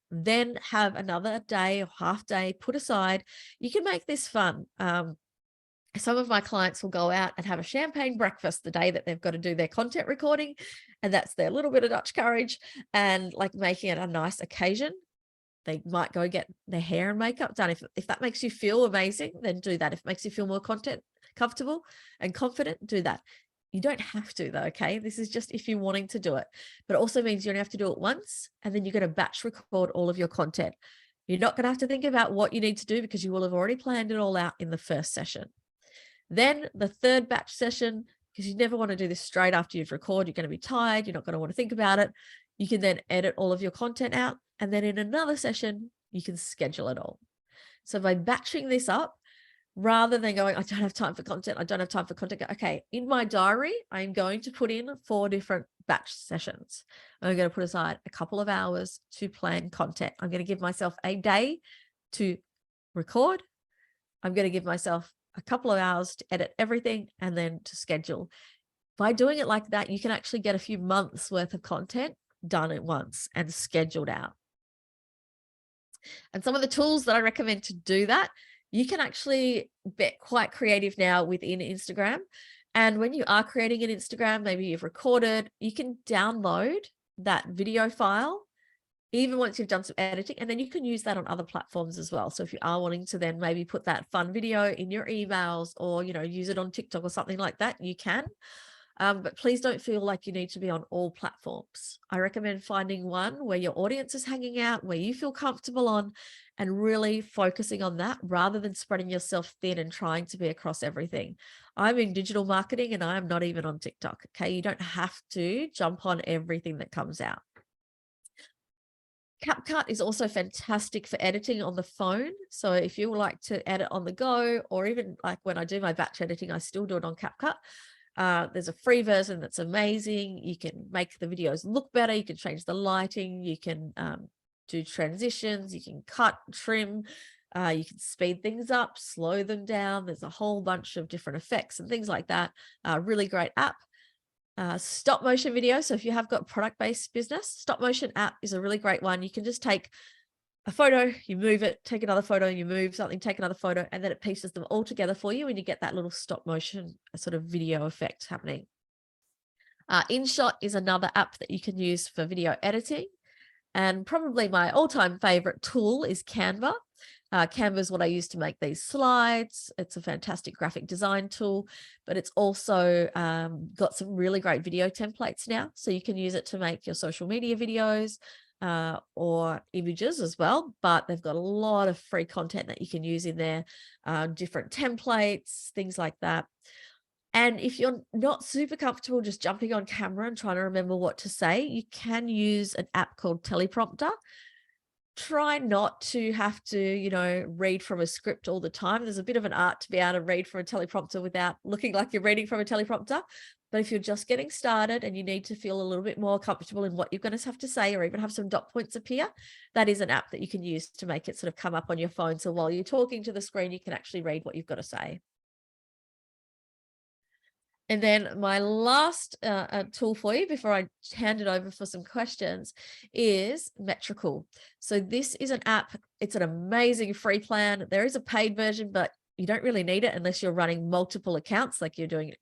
Speaker 2: Then have another day or half day put aside. You can make this fun. Some of my clients will go out and have a champagne breakfast the day that they've got to do their content recording. And that's their little bit of Dutch courage and like making it a nice occasion. They might go get their hair and makeup done. If that makes you feel amazing, then do that. If it makes you feel more comfortable and confident, do that. You don't have to though, okay? This is just if you're wanting to do it. But it also means you only have to do it once, and then you're going to batch record all of your content. You're not going to have to think about what you need to do because you will have already planned it all out in the first session. Then the third batch session, because you never want to do this straight after you've recorded, you're going to be tired, you're not going to want to think about it. You can then edit all of your content out, and then in another session, you can schedule it all. So by batching this up, rather than going, I don't have time for content, okay, in my diary, I'm going to put in 4 different batch sessions. I'm going to put aside a couple of hours to plan content. I'm going to give myself a day to record. I'm going to give myself a couple of hours to edit everything and then to schedule. By doing it like that, you can actually get a few months worth of content done at once and scheduled out. And some of the tools that I recommend to do that, you can actually get quite creative now within Instagram. And when you are creating an Instagram, maybe you've recorded, you can download that video file even once you've done some editing, and then you can use that on other platforms as well. So if you are wanting to then maybe put that fun video in your emails or, use it on TikTok or something like that, you can. But please don't feel like you need to be on all platforms. I recommend finding one where your audience is hanging out, where you feel comfortable on, and really focusing on that rather than spreading yourself thin and trying to be across everything. I'm in digital marketing and I'm not even on TikTok. Okay. You don't have to jump on everything that comes out. CapCut is also fantastic for editing on the phone. So if you would like to edit on the go, or even like when I do my batch editing, I still do it on CapCut. There's a free version that's amazing. You can make the videos look better. You can change the lighting. You can do transitions. You can cut, trim. You can speed things up, slow them down. There's a whole bunch of different effects and things like that. Really great app. Stop motion video. So if you have got product-based business, stop motion app is a really great one. You can just take a photo, you move it, take another photo, you move something, take another photo, and then it pieces them all together for you, and you get that little stop motion sort of video effect happening. InShot is another app that you can use for video editing. And probably my all-time favorite tool is Canva. Canva is what I use to make these slides. It's a fantastic graphic design tool, but it's also got some really great video templates now. So you can use it to make your social media videos or images as well, but they've got a lot of free content that you can use in there, different templates, things like that. And if you're not super comfortable just jumping on camera and trying to remember what to say, you can use an app called Teleprompter. Try not to have to, read from a script all the time. There's a bit of an art to be able to read from a teleprompter without looking like you're reading from a teleprompter. But if you're just getting started and you need to feel a little bit more comfortable in what you're going to have to say, or even have some dot points appear, that is an app that you can use to make it sort of come up on your phone. So while you're talking to the screen, you can actually read what you've got to say. And then my last tool for you before I hand it over for some questions is Metrical. So this is an app. It's an amazing free plan. There is a paid version, but you don't really need it unless you're running multiple accounts, like you're doing,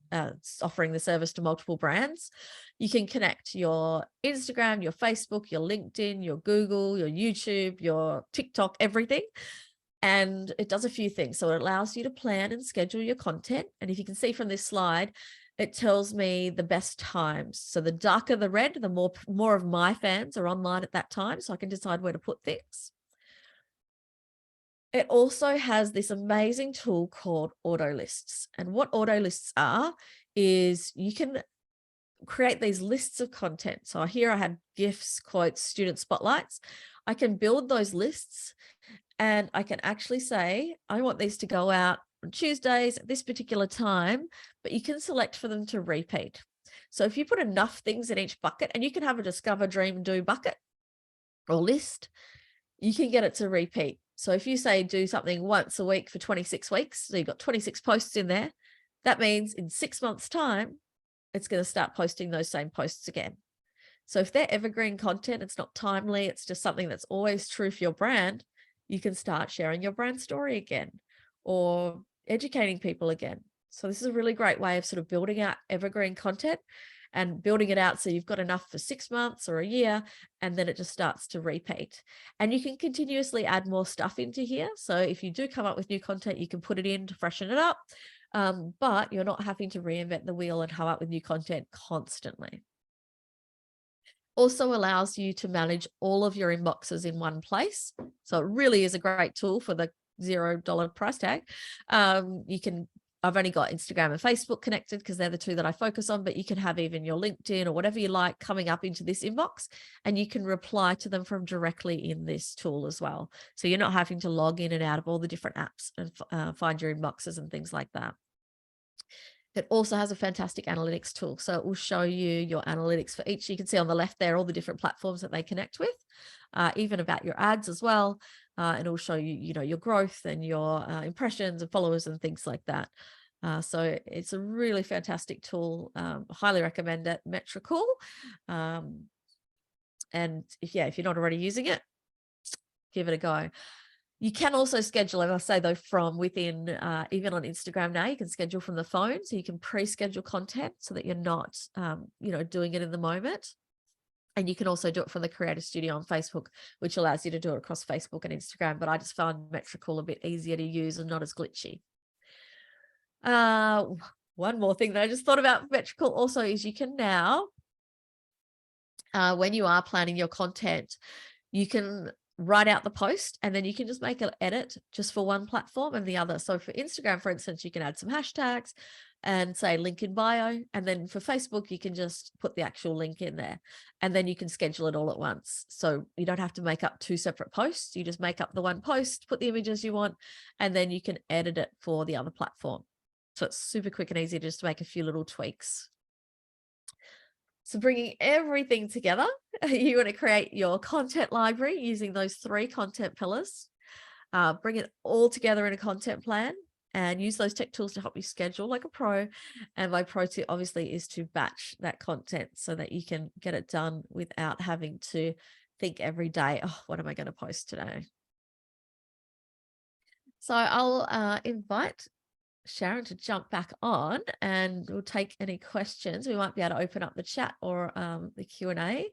Speaker 2: offering the service to multiple brands. You can connect your Instagram, your Facebook, your LinkedIn, your Google, your YouTube, your TikTok, everything. And it does a few things. So it allows you to plan and schedule your content. And if you can see from this slide, it tells me the best times. So the darker the red, the more of my fans are online at that time. So I can decide where to put things. It also has this amazing tool called auto lists. And what auto lists are is you can create these lists of content. So here I had GIFs, quotes, student spotlights. I can build those lists And I can actually say, I want these to go out on Tuesdays at this particular time, but you can select for them to repeat. So if you put enough things in each bucket, and you can have a discover, dream, do bucket or list, you can get it to repeat. So if you say do something once a week for 26 weeks, so you've got 26 posts in there, that means in 6 months' time, it's going to start posting those same posts again. So if they're evergreen content, it's not timely, it's just something that's always true for your brand, you can start sharing your brand story again or educating people again. So this is a really great way of sort of building out evergreen content and building it out so you've got enough for 6 months or a year, and then it just starts to repeat. And you can continuously add more stuff into here. So if you do come up with new content, you can put it in to freshen it up, but you're not having to reinvent the wheel and come up with new content constantly. Also allows you to manage all of your inboxes in one place. So it really is a great tool for the $0 price tag. I've only got Instagram and Facebook connected because they're the two that I focus on, but you can have even your LinkedIn or whatever you like coming up into this inbox, and you can reply to them from directly in this tool as well. So you're not having to log in and out of all the different apps and find your inboxes and things like that. It also has a fantastic analytics tool. So it will show you your analytics for each. You can see on the left there all the different platforms that they connect with, even about your ads as well. And it will show you, your growth and your impressions and followers and things like that. So it's a really fantastic tool. Highly recommend it, Metricool. And if you're not already using it, give it a go. You can also schedule, and I'll say though, from within, even on Instagram now, you can schedule from the phone. So you can pre-schedule content so that you're not, doing it in the moment. And you can also do it from the Creator Studio on Facebook, which allows you to do it across Facebook and Instagram. But I just found Metricool a bit easier to use and not as glitchy. One more thing that I just thought about Metricool also is you can now, when you are planning your content, you can write out the post and then you can just make an edit just for one platform and the other. So for Instagram, for instance, you can add some hashtags and say link in bio. And then for Facebook, you can just put the actual link in there and then you can schedule it all at once. So you don't have to make up 2 separate posts. You just make up the one post, put the images you want, and then you can edit it for the other platform. So it's super quick and easy just to make a few little tweaks. So bringing everything together, you want to create your content library using those 3 content pillars, bring it all together in a content plan and use those tech tools to help you schedule like a pro. And my pro tip obviously is to batch that content so that you can get it done without having to think every day, oh, what am I going to post today? So I'll invite Sharon to jump back on and we'll take any questions. We might be able to open up the chat or the Q&A.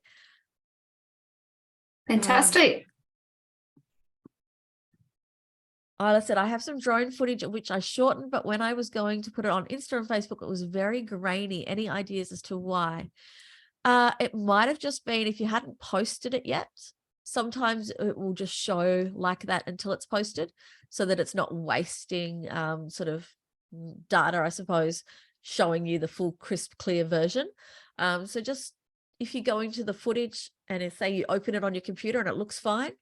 Speaker 1: Fantastic.
Speaker 2: I said, I have some drone footage which I shortened, but when I was going to put it on Insta and Facebook, it was very grainy. Any ideas as to why? It might have just been if you hadn't posted it yet. Sometimes it will just show like that until it's posted so that it's not wasting sort of data, I suppose, showing you the full crisp, clear version. So just if you go into the footage and if say you open it on your computer and it looks fine,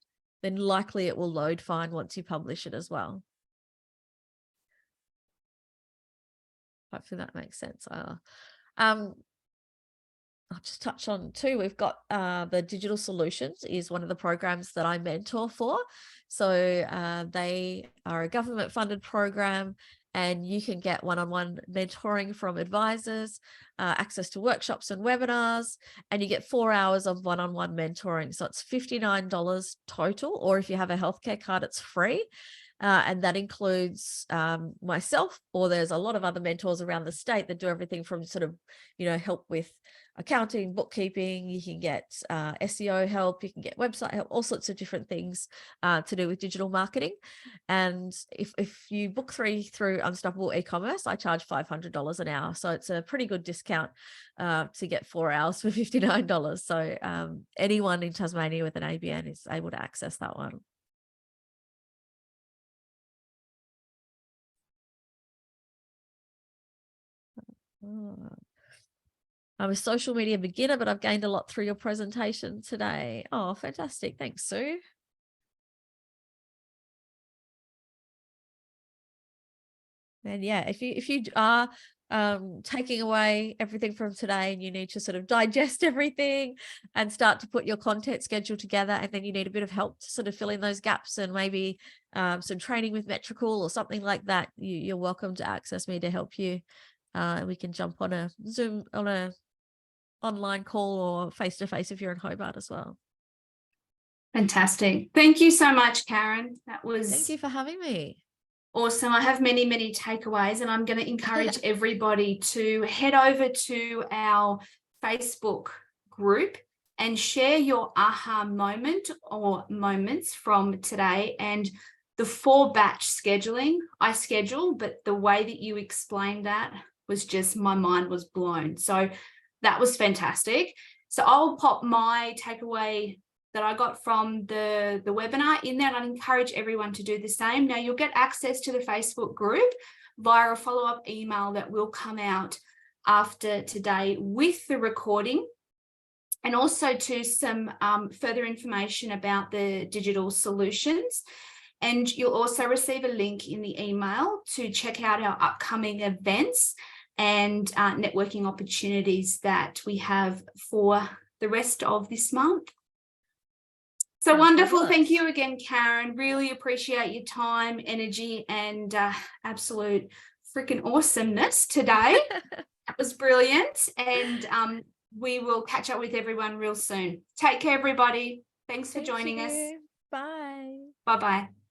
Speaker 2: then likely it will load fine once you publish it as well. Hopefully that makes sense. I'll just touch on too, we've got the Digital Solutions is one of the programs that I mentor for. So they are a government funded program and you can get one-on-one mentoring from advisors, access to workshops and webinars, and you get 4 hours of one-on-one mentoring. So it's $59 total, or if you have a healthcare card, it's free. And that includes myself, or there's a lot of other mentors around the state that do everything from sort of, help with accounting, bookkeeping. You can get SEO help, you can get website help, all sorts of different things to do with digital marketing. And if you book 3 through Unstoppable E-commerce, I charge $500 an hour. So it's a pretty good discount to get 4 hours for $59. So anyone in Tasmania with an ABN is able to access that one. I'm a social media beginner, but I've gained a lot through your presentation today. Oh, fantastic. Thanks, Sue. And yeah, if you are taking away everything from today and you need to sort of digest everything and start to put your content schedule together, and then you need a bit of help to sort of fill in those gaps and maybe some training with Metricool or something like that, you're welcome to access me to help you. We can jump on a Zoom, on a online call, or face to face if you're in Hobart as well.
Speaker 1: Fantastic. Thank you so much, Karen. That
Speaker 2: Thank
Speaker 1: was
Speaker 2: you for having me.
Speaker 1: awesome. I have many, many takeaways, and I'm going to encourage everybody to head over to our Facebook group and share your aha moment or moments from today. And the 4-batch scheduling, I schedule, but the way that you explained that was just, my mind was blown. So that was fantastic. So I'll pop my takeaway that I got from the webinar in there, and I'd encourage everyone to do the same. Now, you'll get access to the Facebook group via a follow-up email that will come out after today with the recording, and also to some further information about the digital solutions. And you'll also receive a link in the email to check out our upcoming events and networking opportunities that we have for the rest of this month. So
Speaker 2: Sounds
Speaker 1: wonderful.
Speaker 2: fabulous.
Speaker 1: Thank you again, Karen. Really appreciate your time, energy, and absolute freaking awesomeness today. That was brilliant. And we will catch up with everyone real soon. Take care, everybody. Thanks for joining us.
Speaker 2: Bye.
Speaker 1: Bye-bye.